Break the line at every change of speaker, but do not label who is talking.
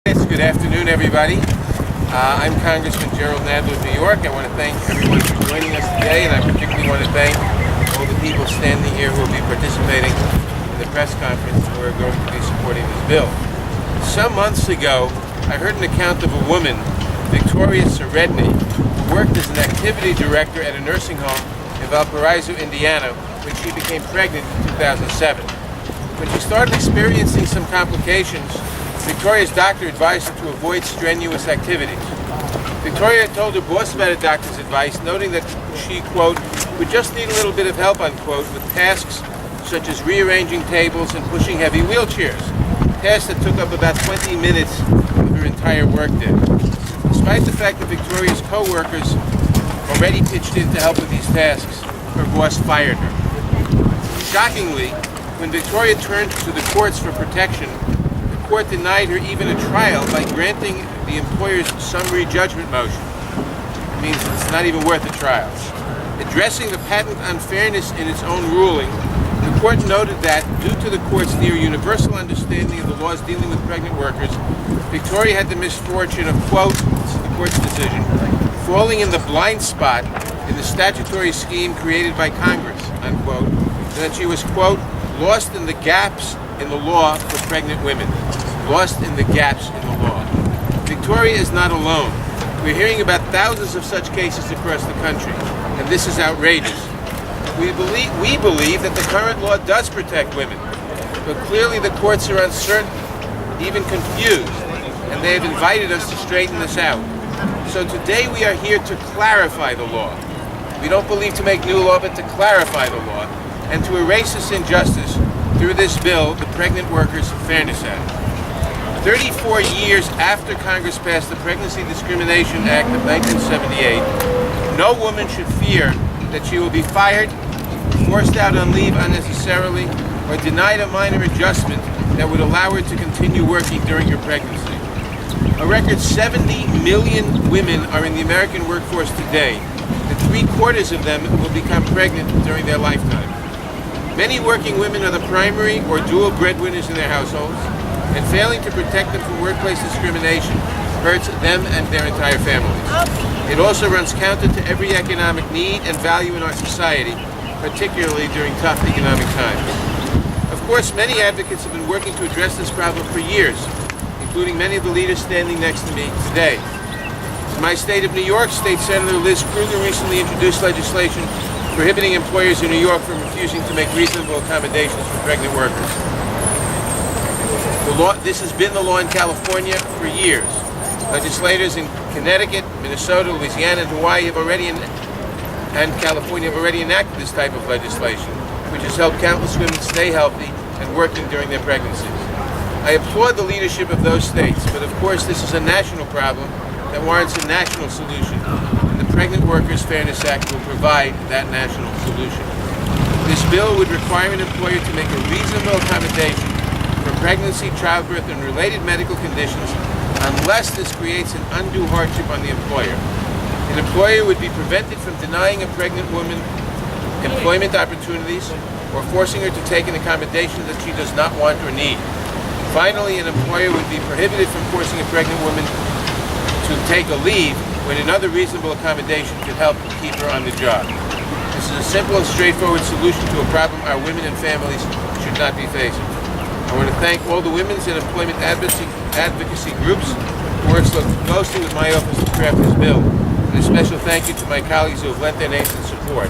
Good afternoon, everybody. I'm Congressman Gerald Nadler of New York. I want to thank everyone for joining us today, and I particularly want to thank all the people standing here who will be participating in the press conference who are going to be supporting this bill. Some months ago, I heard an account of a woman, Victoria Seredny, who worked as an activity director at a nursing home in Valparaiso, Indiana, when she became pregnant in 2007. When she started experiencing some complications, Victoria's doctor advised her to avoid strenuous activities. Victoria told her boss about her doctor's advice, noting that she, quote, would just need a little bit of help, unquote, with tasks such as rearranging tables and pushing heavy wheelchairs, tasks that took up about 20 minutes of her entire workday. Despite the fact that Victoria's co-workers already pitched in to help with these tasks, her boss fired her. Shockingly, when Victoria turned to the courts for protection, the court denied her even a trial by granting the employer's summary judgment motion. It means it's not even worth a trial. Addressing the patent unfairness in its own ruling, the court noted that, due to the court's near universal understanding of the laws dealing with pregnant workers, Victoria had the misfortune of, quote, this is the court's decision, falling in the blind spot in the statutory scheme created by Congress, unquote, and that she was, quote, lost in the gaps in the law for pregnant women. Lost in the gaps in the law. Victoria is not alone. We're hearing about thousands of such cases across the country, and this is outrageous. We believe that the current law does protect women, but clearly the courts are uncertain, even confused, and they have invited us to straighten this out. So today we are here to clarify the law. We don't believe to make new law, but to clarify the law, and to erase this injustice through this bill, the Pregnant Workers Fairness Act. 34 years after Congress passed the Pregnancy Discrimination Act of 1978, no woman should fear that she will be fired, forced out on leave unnecessarily, or denied a minor adjustment that would allow her to continue working during her pregnancy. A record 70 million women are in the American workforce today, and 3/4 of them will become pregnant during their lifetime. Many working women are the primary or dual breadwinners in their households, and failing to protect them from workplace discrimination hurts them and their entire families. It also runs counter to every economic need and value in our society, particularly during tough economic times. Of course, many advocates have been working to address this problem for years, including many of the leaders standing next to me today. In my state of New York, State Senator Liz Krueger recently introduced legislation prohibiting employers in New York from refusing to make reasonable accommodations for pregnant workers. This has been the law in California for years. Legislators in Connecticut, Minnesota, Louisiana, and Hawaii and California have already enacted this type of legislation, which has helped countless women stay healthy and working during their pregnancies. I applaud the leadership of those states, but of course this is a national problem that warrants a national solution, and the Pregnant Workers Fairness Act will provide that national solution. This bill would require an employer to make a reasonable accommodation for pregnancy, childbirth, and related medical conditions unless this creates an undue hardship on the employer. An employer would be prevented from denying a pregnant woman employment opportunities or forcing her to take an accommodation that she does not want or need. Finally, an employer would be prohibited from forcing a pregnant woman to take a leave when another reasonable accommodation could help keep her on the job. This is a simple and straightforward solution to a problem our women and families should not be facing. I want to thank all the women's and employment advocacy groups who work so closely with my office to craft this bill, and a special thank you to my colleagues who have lent their names in support.